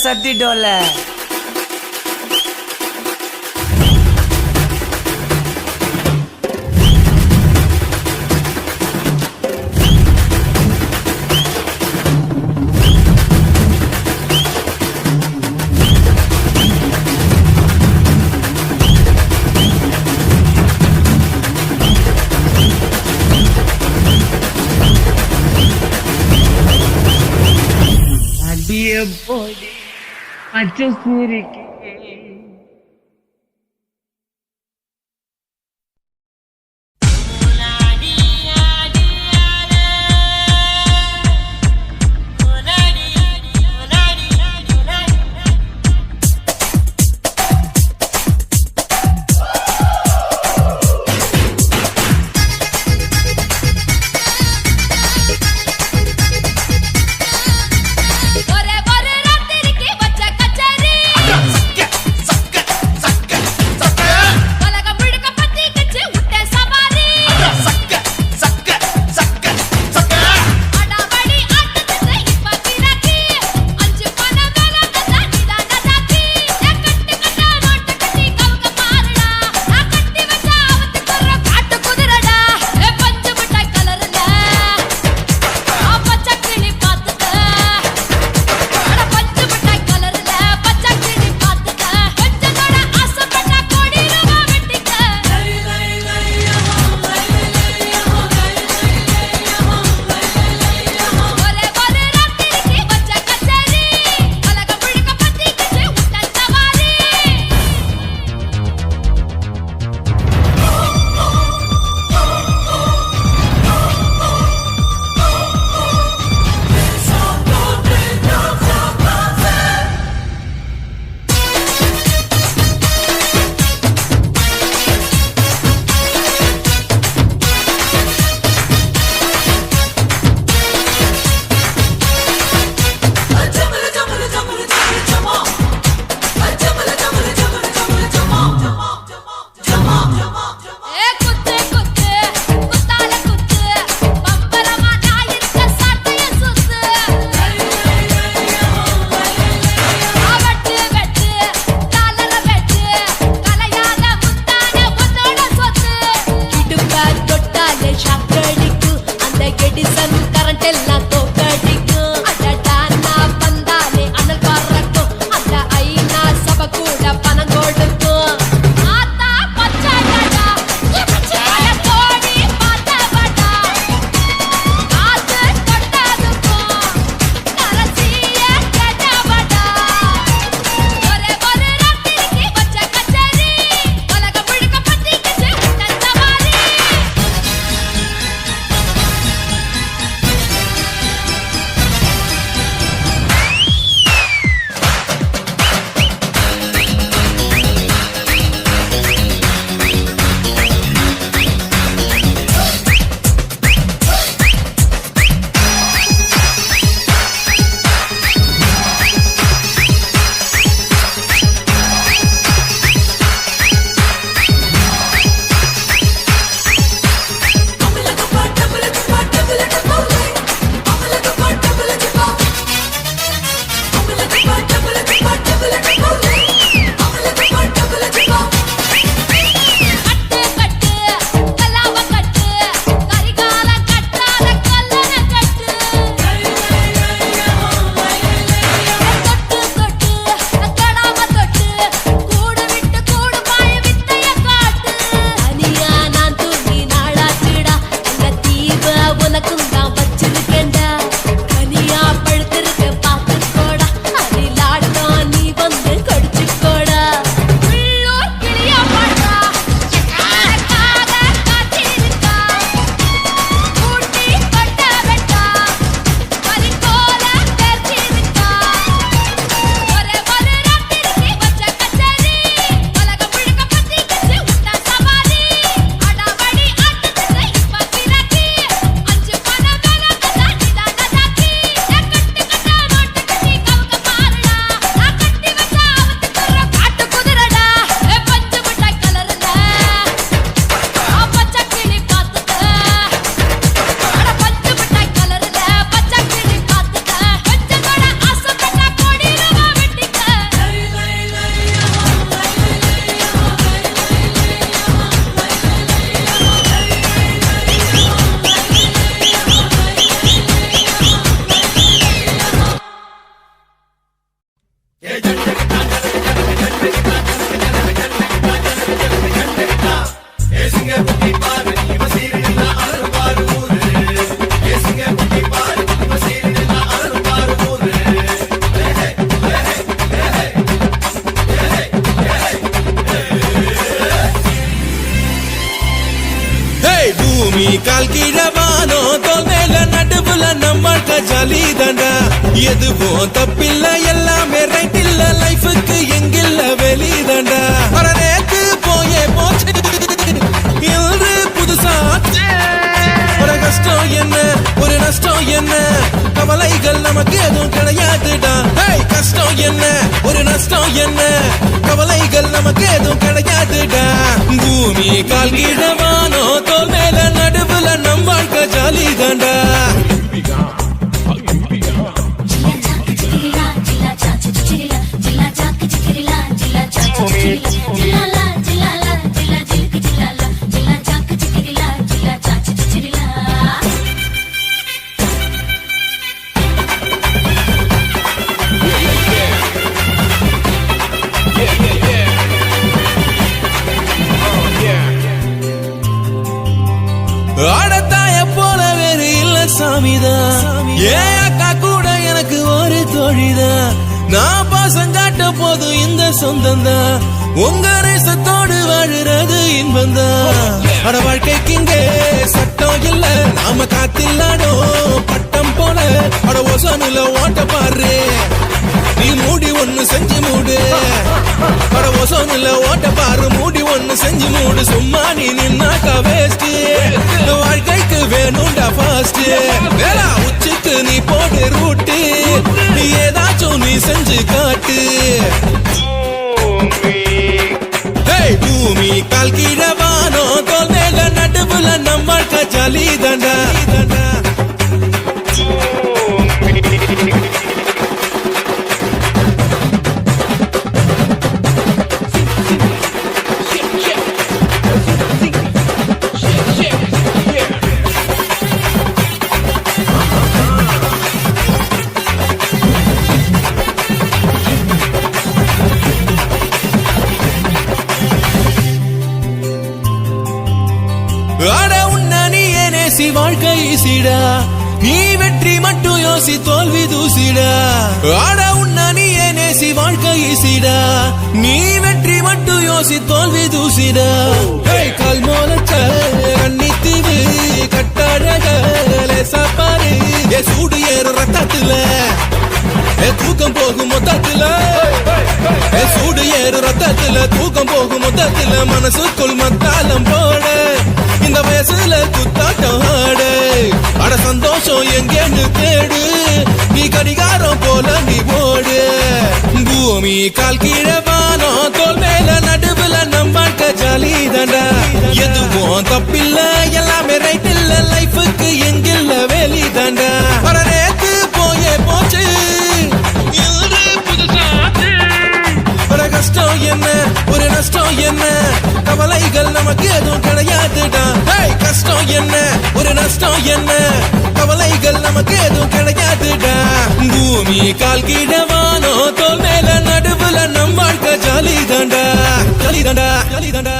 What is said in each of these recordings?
சட்டி டோல போடி பச்சை சூரிக்கு ஜாலி தாண்டா எதுவும் தப்பில்ல எல்லாமே ரைட் இல்ல லைஃபுக்கு எங்கில்ல வெளி தாண்டா நேத்து போயே போச்சு இன்று புதுசா ஒரு கஷ்டம் என்ன ஒரு நஷ்டம் என்ன கவலைகள் நமக்கு எதுவும் கிடையாதுடா கஷ்டம் என்ன ஒரு நஷ்டம் என்ன கவலைகள் நமக்கு எதுவும் கிடையாதுடா பூமி கால் கீழவானோ தோல் மேல நடுவுல நம் வாழ்க்கை ஜாலி தாண்டா ஆடத்தாய போல வேறு இல்ல சாமிதான் ஏன் அக்கா கூட எனக்கு ஒரு தோழிதான் நான் பாசங்காட்ட போதும் இந்த சொந்தம் தான் உங்க நேசத்தோடு வாழுறது இன்பம் தான் அட வாழ்க்கைக்கு இங்கே சட்டம் இல்ல நாம காத்தில்லாடும் பட்டம் போல அட ஒசனுல ஓட்ட பாரு நீ மூடி ஒண்ணு செஞ்சு மூடு அட ஒசனுல ஓட்ட பாரு மூடி ஒண்ணு செஞ்சு மூடு சும்மா நீ நின்னாக்கா வேஸ்ட் வாழ்க்கைக்கு வேணும்டா ஃபாஸ்ட் வேளா உச்சிக்கு நீ போடு ரூட்டு நீ ஏதாச்சும் நீ செஞ்சு காட்டு பூமி கால் கீழவானோ தோல் மேல நடுவுல நம்ம வாழ்க்கை ஜாலி தாண்டா வாழ்க்கை ஈசிடா நீ வெற்றி மட்டும் யோசி தோல்வி தூசிடா ஆட உன்ன நீ நேசி வாழ்க்கை ஈசிடா நீ வெற்றி மட்டும் யோசி தோல்வி தூசிடா கால் மோலச்ச கண்ணித்தீவு கட்டழகலே சாப்பாரு சூடு ஏறு ரத்தத்துல தூக்கம் போகும் மொத்தத்துல சூடு ஏறு ரத்தத்துல தூக்கம் போகும் மொத்தத்துல மனசுக்குள் மத்தாலம் போட இந்த வயசுல குத்தாட்டம் ஆடு அட சந்தோஷம் எங்கேன்னு தேடு நீ கடிகாரம் போல நீ போடு பூமி கால் கீழவானோ தோல் மேல நடுவுல நம்ம வாழ்க்கை ஜாலி தாண்டா எதுவும் தப்பில்ல எல்லாமே ரைட் இல்ல லைஃபுக்கு எங்கில்ல வெளி தாண்டா அட நேத்து போயே போச்சு கஷ்டம் என்ன ஒரு நஷ்டம் என்ன கவலைகள் நமக்கு எதுவும் கிடையாதுடா கஷ்டம் என்ன ஒரு நஷ்டம் என்ன கவலைகள் நமக்கு எதுவும் கிடையாதுடா பூமி கால் கீழவானோ தோல் மேல நடுவுல நம் வாழ்க்கை ஜாலி தாண்டா ஜாலி தாண்டா ஜாலி தாண்டா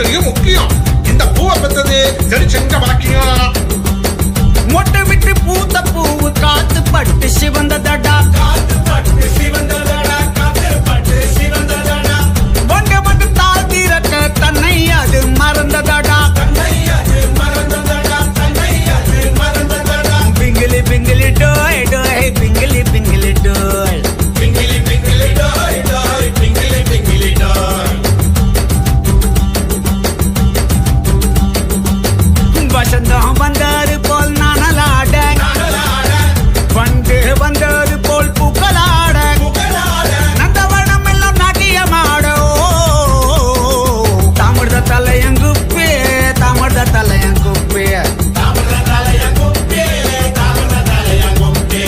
ஆசிரியம் முக்கியம். இந்த பூவை பெற்றது சரி செஞ்ச பாக்கியம். மொட்டை விட்டு பூத்த பூவு காத்து பட்டு சிவந்ததடா, காத்து பட்டு சிவந்ததடா, காத்து பட்டு சிவந்ததடா. வங்க மட்டும் தாழ் தீரக்க தன்னை அது மறந்ததடா, தன்னை அது மறந்ததடா, தன்னை அது மறந்ததடா. பிங்கிலி பிங்கிலி டோய் டோய், பிங்கிலி பிங்கிலி டோய், பிங்கிலி பிங்கிலி டோய் டோய், பிங்கிலி பிங்கிலி டோய். வசந்தம் வந்தாரு போல் நானலாட, வந்து வந்தது போல் பூக்களாட, நந்தவனம் எல்லாம் நாட்டியமாடோ. தமிழ்த தலையங்குப்பே, தமிழ்த தலையங்குப்பே, தமிழ்த தலையங்குப்பே, தமிழ்த தலையங்குப்பே.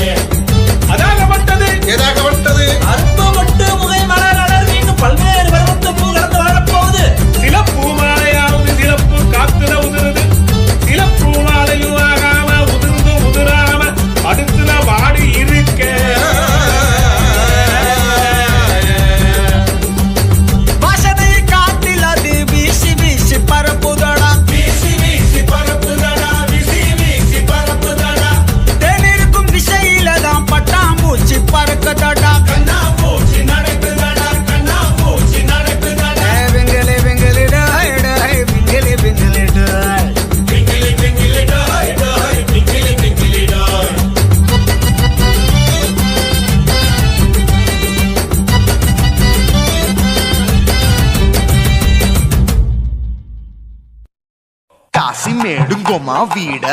அதாகப்பட்டது ஏதாகப்பட்டது அற்பப்பட்டு முகை மலர் அடர் இன்னும் பல்வேறு பருவத்து பூ கலந்து வரப்போகுது. சில பூமாலையாவது சிலப்பு காத்துல உதிருது, சில பூமாலையும் ஆகாம உதிர்ந்து உதிராம அடுத்துல வாடி இருக்க. வாசனை காட்டில் அது வீசி வீசி பரப்புதடா, வீசி வீசி பரப்புதடா, வீசி வீசி பரப்புதடா. தேனிருக்கும் திசையில தான் பட்டாம்பூச்சி பறக்குதடா, கண்ணாம்பூச்சி நடக்குதடா, கண்ணாம்பூச்சி நடக்குதடா. வெங்கலி வெங்கலி டாய் டாய், வெங்கலி வெங்கலி டாய், வெங்கலி வெங்கலி டாய் டாய், வெங்கலி வெங்கலி டாய். కాసి మేడుంగోమా వీడ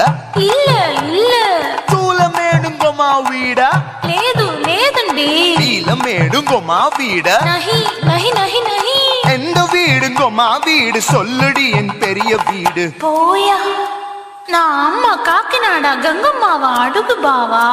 இல்ல இல்ல తూల మేడుంగోమా వీడ లేదు లేదండి నీల మేడుంగోమా వీడ நஹி நஹி நஹி நஹி எந்த வீடுங்கோமா வீடு சொல்லுடி என் பெரிய வீடு போயா நான் அம்மா காக்கிநாடா கங்கம்மாவா அடுகு பாவா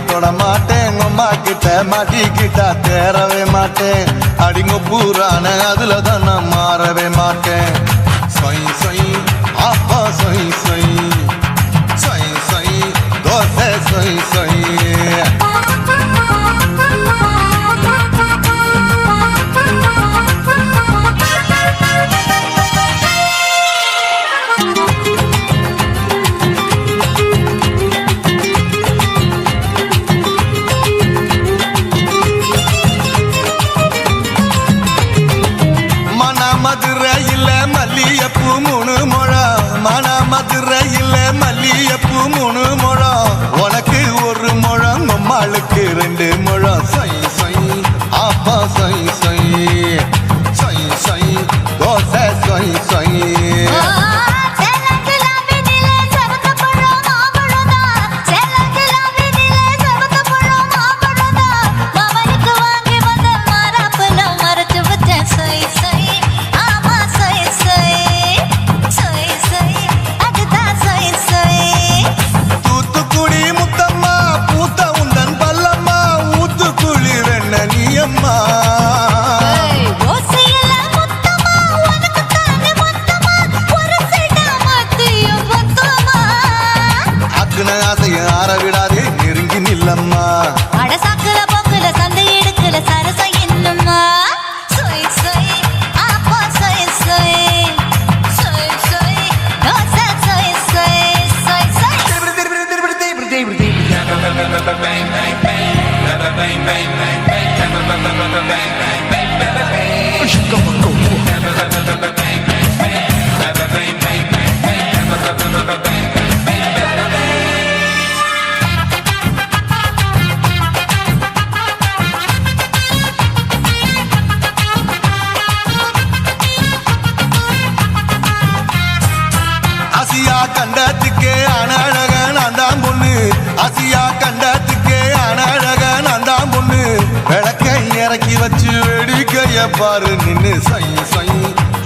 தொட மாட்டேன் அம்மா கிட்ட மாட்டிக்கிட்டா தேரவே மாட்டேன் அடிங்க பூரான அதுல தான் நான் மாறவே மாட்டேன் சொய் சொய் அப்பா சொய் சொய் சொய் சொய் தோசை சொய் சொய் மல்லியப்பூ மூணு முழம் உனக்கு ஒரு முழம் அம்மாளுக்கு 2 முழம் சொய் சொய் அப்பா சொய் சொய் சொய் சொய் தோசை சொய் சொய் ஆரவிடாதே நெருங்கி நில்லம்மா அடசாக்குல போக்குல சந்தை எடுக்கல சரச என்னம்மா சொய் சொய் அப்பா சொய் சொய் சொய் சொய் தோசை சொய் சொய் சொய் சொய் கண்டத்துக்கே அனழக நான் தான் பொண்ணு பாரு நின்னு சொய் சொய்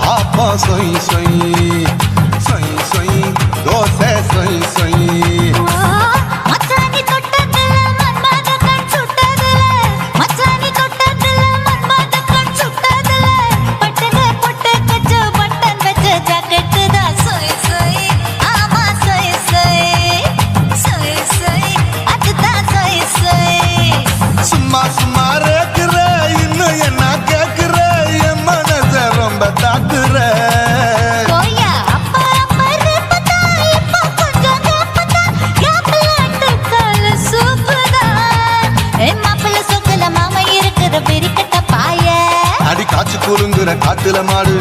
ஆப்பா சொய் சொய் சொய் சொய் தோசை சொய் சொய் மச்சானி தொட்டதுல மன்மத கண் சுட்டதுல மச்சானி தொட்டதுல மன்மத கண் சுட்டதுல பட்டன பொட்டு கச்சு பட்டன் வச்ச ஜாக்கெட் தான் சொய் சொய் ஆமா சொய் சொய் சொய் சொய் அதுதான் சொய் சொய் சும்மா சும்மா ரேக்குற இன்னும் என்ன கேக்குற என் மனச ரொம்ப தாக்குற கோயா அப்பா அப்பா ரப்பதா இப்ப கொஞ்சம் கேப்பதா கேப்பலாட்டு கால சூப்பரா ஏ மாப்பிள்ள சொக்கல மாமா இருக்கிற பெரிக்கட்ட பாய அடி காய்ச்சி குலுங்குற காத்துல மாடு